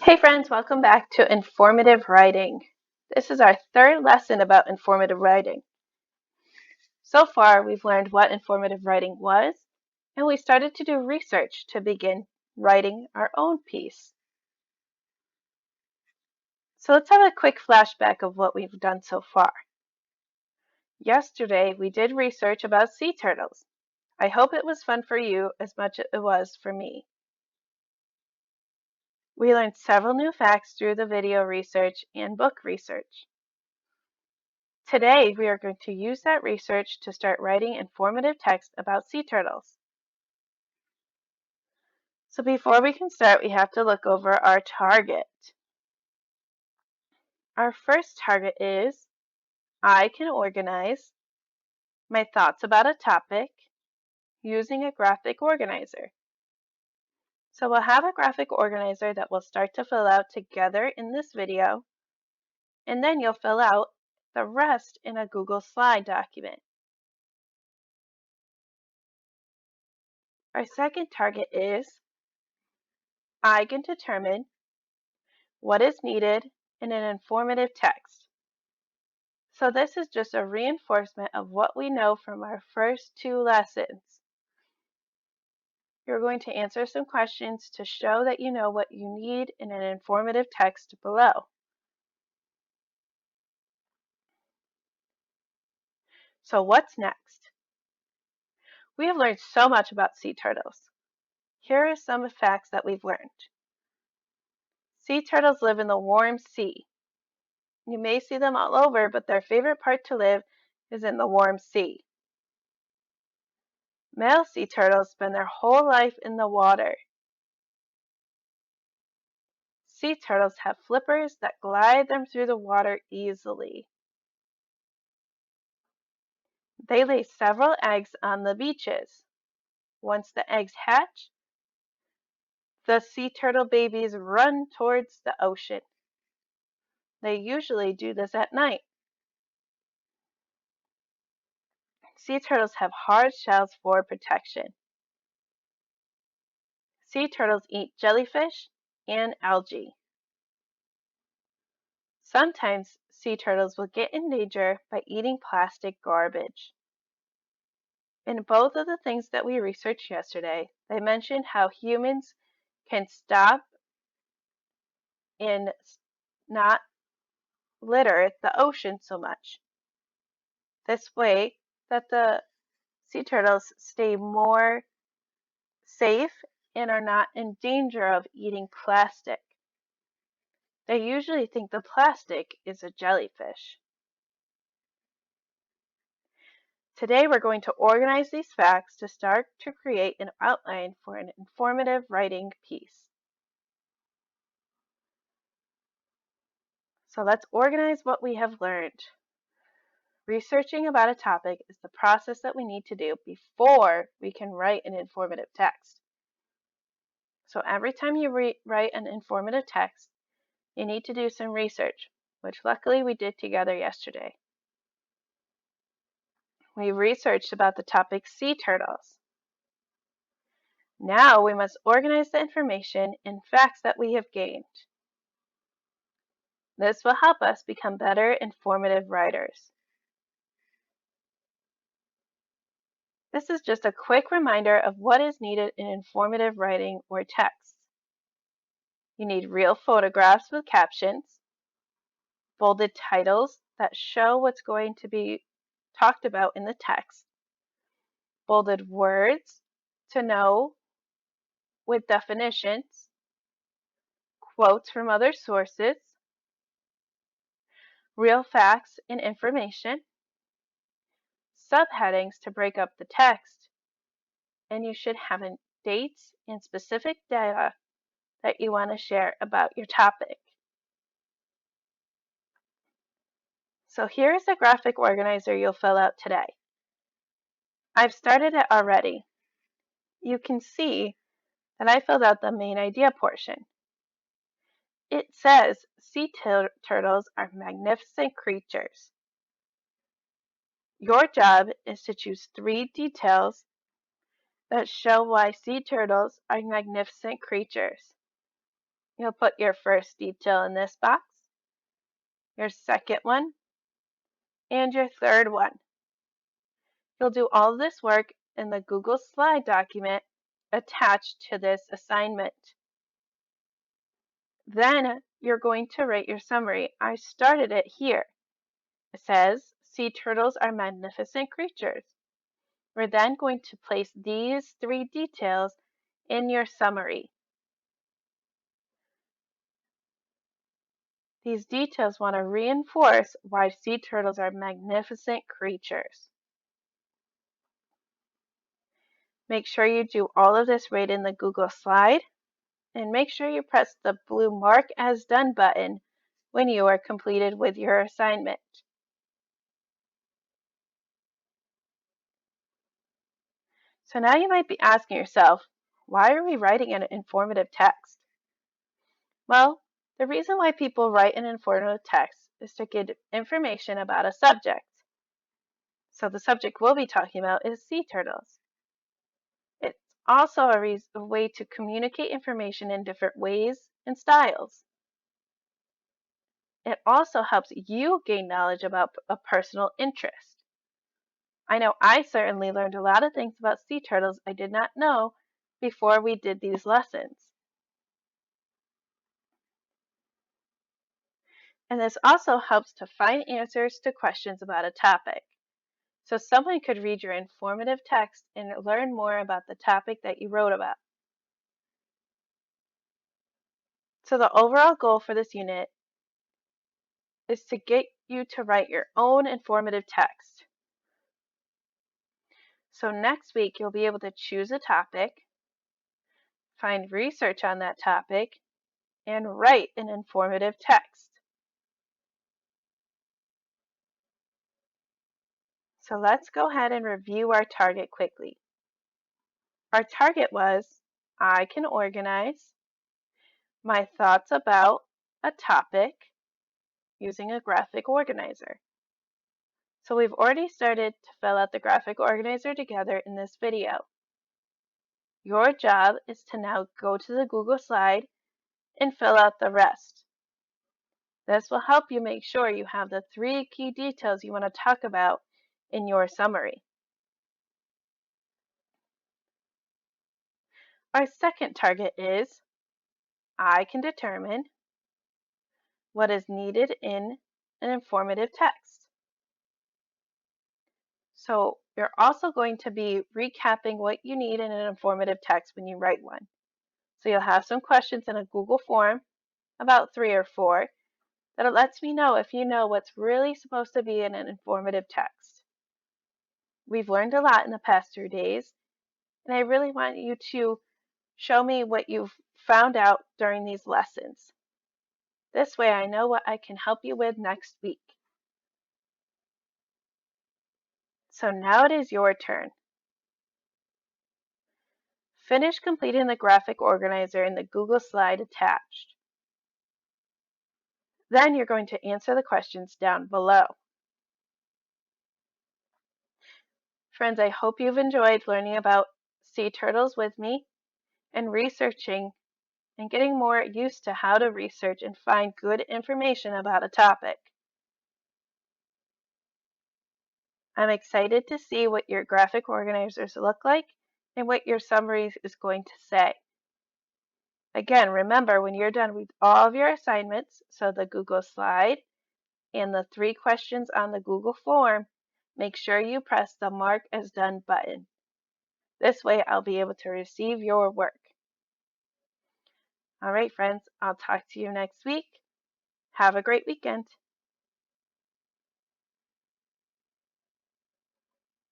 Hey friends, welcome back to Informative Writing. This is our third lesson about informative writing. So far, we've learned what informative writing was, and we started to do research to begin writing our own piece. So let's have a quick flashback of what we've done so far. Yesterday, we did research about sea turtles. I hope it was fun for you as much as it was for me. We learned several new facts through the video research and book research. Today, we are going to use that research to start writing informative text about sea turtles. So before we can start, we have to look over our target. Our first target is, I can organize my thoughts about a topic using a graphic organizer. So we'll have a graphic organizer that we'll start to fill out together in this video, and then you'll fill out the rest in a Google Slide document. Our second target is, I can determine what is needed in an informative text. So this is just a reinforcement of what we know from our first two lessons. You're going to answer some questions to show that you know what you need in an informative text below. So what's next? We have learned so much about sea turtles. Here are some facts that we've learned. Sea turtles live in the warm sea. You may see them all over, but their favorite part to live is in the warm sea. Male sea turtles spend their whole life in the water. Sea turtles have flippers that glide them through the water easily. They lay several eggs on the beaches. Once the eggs hatch, the sea turtle babies run towards the ocean. They usually do this at night. Sea turtles have hard shells for protection. Sea turtles eat jellyfish and algae. Sometimes sea turtles will get in danger by eating plastic garbage. In both of the things that we researched yesterday, they mentioned how humans can stop and not litter the ocean so much. This way that the sea turtles stay more safe and are not in danger of eating plastic. They usually think the plastic is a jellyfish. Today we're going to organize these facts to start to create an outline for an informative writing piece. So let's organize what we have learned. Researching about a topic is the process that we need to do before we can write an informative text. So every time you write an informative text, you need to do some research, which luckily we did together yesterday. We researched about the topic sea turtles. Now we must organize the information and facts that we have gained. This will help us become better informative writers. This is just a quick reminder of what is needed in informative writing or text. You need real photographs with captions, bolded titles that show what's going to be talked about in the text, bolded words to know with definitions, quotes from other sources, real facts and information, subheadings to break up the text, and you should have dates and specific data that you want to share about your topic. So here is the graphic organizer you'll fill out today. I've started it already. You can see that I filled out the main idea portion. It says sea turtles are magnificent creatures. Your job is to choose 3 details that show why sea turtles are magnificent creatures. You'll put your first detail in this box, your second one, and your third one. You'll do all of this work in the Google Slide document attached to this assignment. Then you're going to write your summary. I started it here. It says, sea turtles are magnificent creatures. We're then going to place these three details in your summary. These details want to reinforce why sea turtles are magnificent creatures. Make sure you do all of this right in the Google Slide, and make sure you press the blue Mark as Done button when you are completed with your assignment. So now you might be asking yourself, why are we writing an informative text? Well, the reason why people write an informative text is to get information about a subject. So the subject we'll be talking about is sea turtles. It's also a way to communicate information in different ways and styles. It also helps you gain knowledge about a personal interest. I know I certainly learned a lot of things about sea turtles I did not know before we did these lessons. And this also helps to find answers to questions about a topic. So someone could read your informative text and learn more about the topic that you wrote about. So the overall goal for this unit is to get you to write your own informative text. So next week, you'll be able to choose a topic, find research on that topic, and write an informative text. So let's go ahead and review our target quickly. Our target was, I can organize my thoughts about a topic using a graphic organizer. So we've already started to fill out the graphic organizer together in this video. Your job is to now go to the Google Slide and fill out the rest. This will help you make sure you have the three key details you want to talk about in your summary. Our second target is, I can determine what is needed in an informative text. So you're also going to be recapping what you need in an informative text when you write one. So you'll have some questions in a Google form, about 3 or 4, that it lets me know if you know what's really supposed to be in an informative text. We've learned a lot in the past 3 days, and I really want you to show me what you've found out during these lessons. This way I know what I can help you with next week. So now it is your turn. Finish completing the graphic organizer in the Google Slide attached. Then you're going to answer the questions down below. Friends, I hope you've enjoyed learning about sea turtles with me and researching and getting more used to how to research and find good information about a topic. I'm excited to see what your graphic organizers look like and what your summary is going to say. Again, remember when you're done with all of your assignments, so the Google Slide and the 3 questions on the Google form, make sure you press the Mark as Done button. This way I'll be able to receive your work. All right, friends, I'll talk to you next week. Have a great weekend.